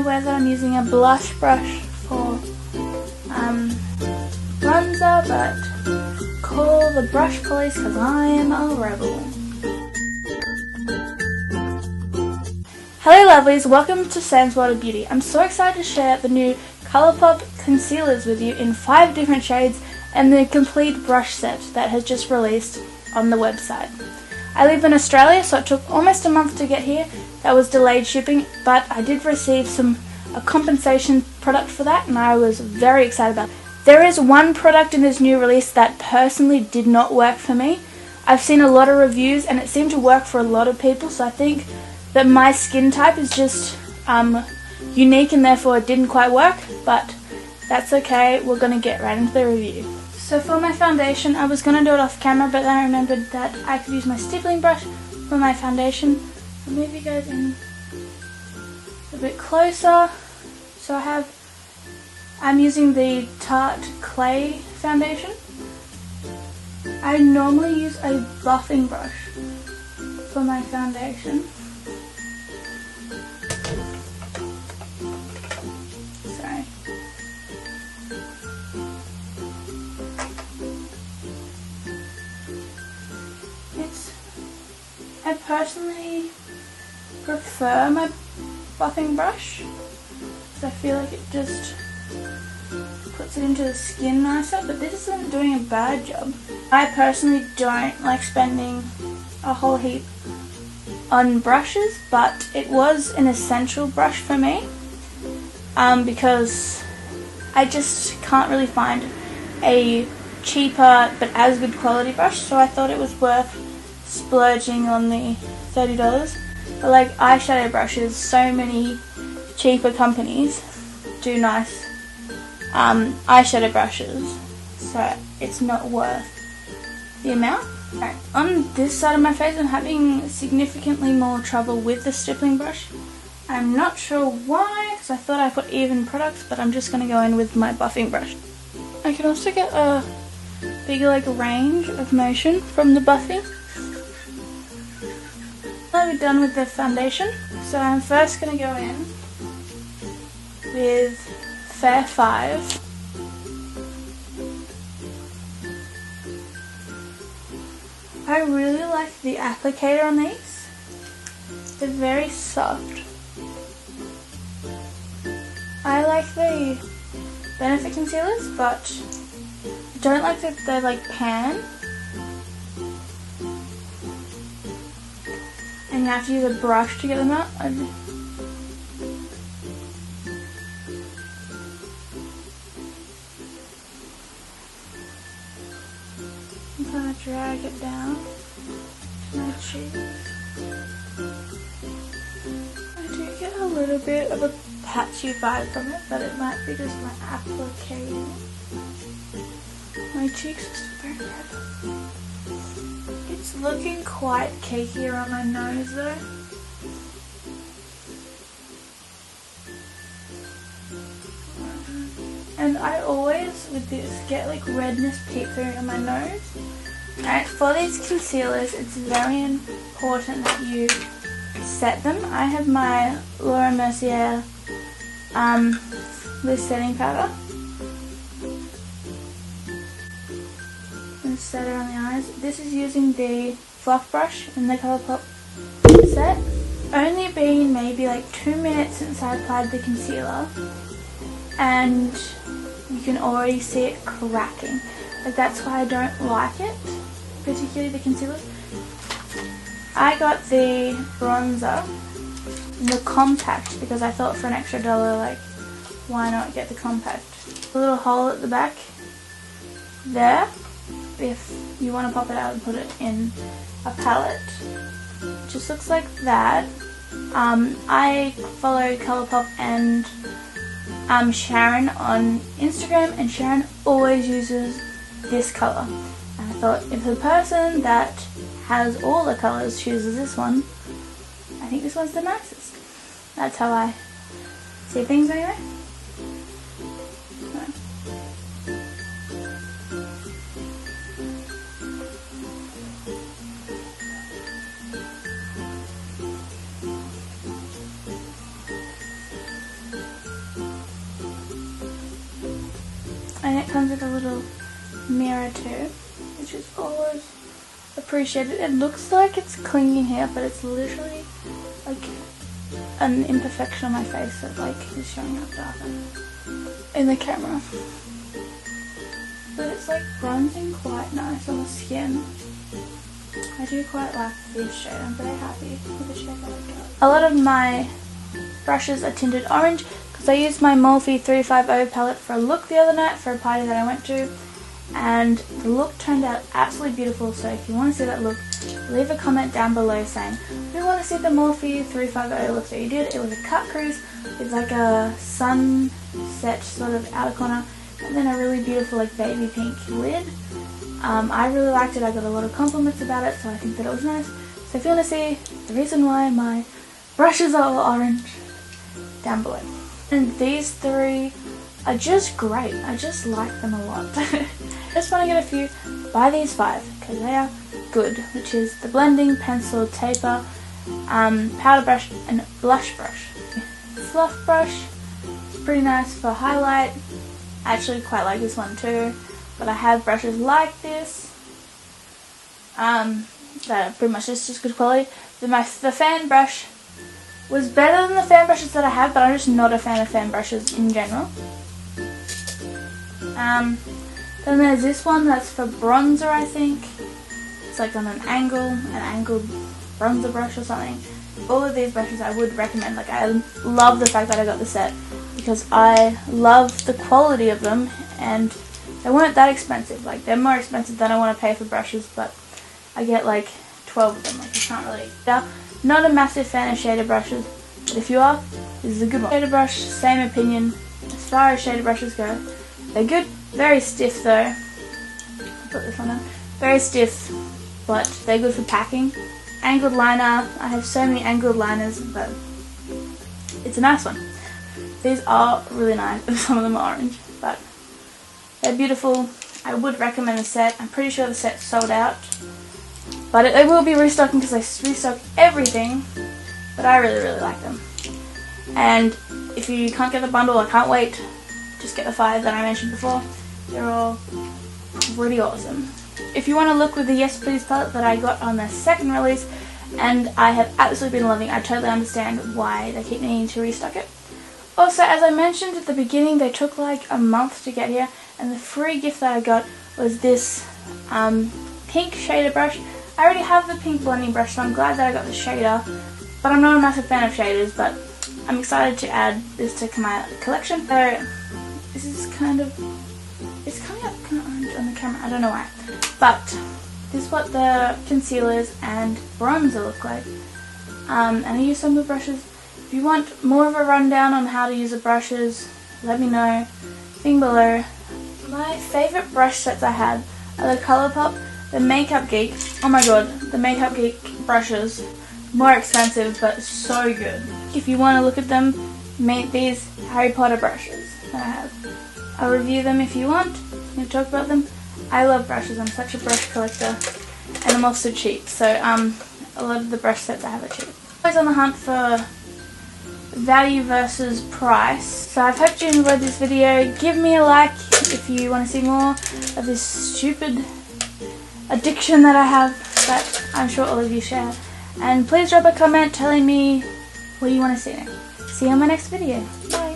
aware that I'm using a blush brush for bronzer, but call the brush police because I am a rebel. Hello lovelies, welcome to Sam's World of Beauty. I'm so excited to share the new Colourpop concealers with you in 5 different shades and the complete brush set that has just released on the website. I live in Australia, so it took almost a month to get here. That was delayed shipping, but I did receive a compensation product for that and I was very excited about it. There is one product in this new release that personally did not work for me. I've seen a lot of reviews and it seemed to work for a lot of people, so I think that my skin type is just unique and therefore it didn't quite work, but that's okay. We're going to get right into the review. So for my foundation, I was going to do it off camera, but then I remembered that I could use my stippling brush for my foundation. I'll move you guys in a bit closer. So I'm using the Tarte Clay foundation. I normally use a buffing brush for my foundation. Sorry. I personally prefer my buffing brush because I feel like it just puts it into the skin nicer, but this isn't doing a bad job. I personally don't like spending a whole heap on brushes, but it was an essential brush for me because I just can't really find a cheaper but as good quality brush, so I thought it was worth splurging on the $30. But like eyeshadow brushes, so many cheaper companies do nice eyeshadow brushes, so it's not worth the amount. Right, on this side of my face I'm having significantly more trouble with the stippling brush. I'm not sure why, because I thought I put even products, but I'm just going to go in with my buffing brush. I can also get a bigger range of motion from the buffing. Now we're done with the foundation, so I'm first going to go in with Fair 5. I really like the applicator on these. They're very soft. I like the Benefit concealers, but I don't like that they pan. And you have to use a brush to get them out. I'm going to drag it down to my cheeks. I do get a little bit of a patchy vibe from it, but it might be just my applicator. My cheeks are still very red. It's looking quite cakey around my nose though. And I always, with this, get redness peek through in my nose. Alright, for these concealers, it's very important that you set them. I have my Laura Mercier this setting powder. And set it on the eyes. This is using the fluff brush in the Colourpop set. Only been maybe 2 minutes since I applied the concealer, and you can already see it cracking. That's why I don't like it, particularly the concealer. I got the bronzer, the compact, because I thought for an extra $1, why not get the compact? A little hole at the back there, if you want to pop it out and put it in a palette. Just looks like that. I follow Colourpop and Sharon on Instagram, and Sharon always uses this colour. And I thought, if the person that has all the colours chooses this one, I think this one's the nicest. That's how I see things anyway. it comes with a little mirror too, which is always appreciated. It looks like it's clinging here, but it's literally like an imperfection on my face that like is showing up darker in the camera. But it's like bronzing quite nice on the skin. I do quite like this shade. I'm very happy with the shade that I got. A lot of my brushes are tinted orange because I used my Morphe 350 palette for a look the other night for a party that I went to, and the look turned out absolutely beautiful. So if you want to see that look, leave a comment down below saying we want to see the Morphe 350 look that you did. It was a cut crease with like a sunset sort of outer corner and then a really beautiful like baby pink lid. I really liked it. I got a lot of compliments about it, so I think that it was nice. So if you want to see the reason why my brushes are all orange, down below. And these three are just great. I just like them a lot. Just want to get a few. Buy these 5 because they are good, which is the blending pencil taper, powder brush and blush brush. Fluff brush, pretty nice for highlight. I actually quite like this one too, but I have brushes like this that are pretty much just good quality. The fan brush was better than the fan brushes that I have, but I'm just not a fan of fan brushes in general. Then there's this one that's for bronzer, I think. It's like on an angled bronzer brush or something. All of these brushes I would recommend. Like, I love the fact that I got the set because I love the quality of them, and they weren't that expensive. Like, they're more expensive than I want to pay for brushes, but I get like 12 of them. Like, I can't really. Yeah, not a massive fan of shader brushes, but if you are, this is a good one. Shader brush, same opinion. As far as shader brushes go, they're good. Very stiff though. I'll put this one on. Very stiff, but they're good for packing. Angled liner. I have so many angled liners, but it's a nice one. These are really nice. Some of them are orange, but they're beautiful. I would recommend the set. I'm pretty sure the set's sold out, but they will be restocking because they restock everything. But I really like them. And if you can't get the bundle, I can't wait. Just get the 5 that I mentioned before. They're all pretty awesome. If you want to look with the Yes Please palette that I got on the second release, and I have absolutely been loving, I totally understand why they keep needing to restock it. Also, as I mentioned at the beginning, they took like a month to get here, and the free gift that I got was this pink shader brush. I already have the pink blending brush, so I'm glad that I got the shader, but I'm not a massive fan of shaders, but I'm excited to add this to my collection. So this is kind of, it's coming up kind of orange on the camera, I don't know why, but this is what the concealers and bronzer look like. And I use some of the brushes. If you want more of a rundown on how to use the brushes, let me know, thing below. My favourite brush sets I had are the Colourpop, the Makeup Geek. Oh my god, the Makeup Geek brushes, more expensive but so good. If you want to look at them, make these Harry Potter brushes that I have. I'll review them if you want. We'll talk about them. I love brushes. I'm such a brush collector, and I'm also cheap. So a lot of the brush sets I have are cheap. Always on the hunt for value versus price. So I hope you enjoyed this video. Give me a like if you want to see more of this stupid addiction that I have, that I'm sure all of you share. And please drop a comment telling me what you want to see next. See you on my next video. Bye.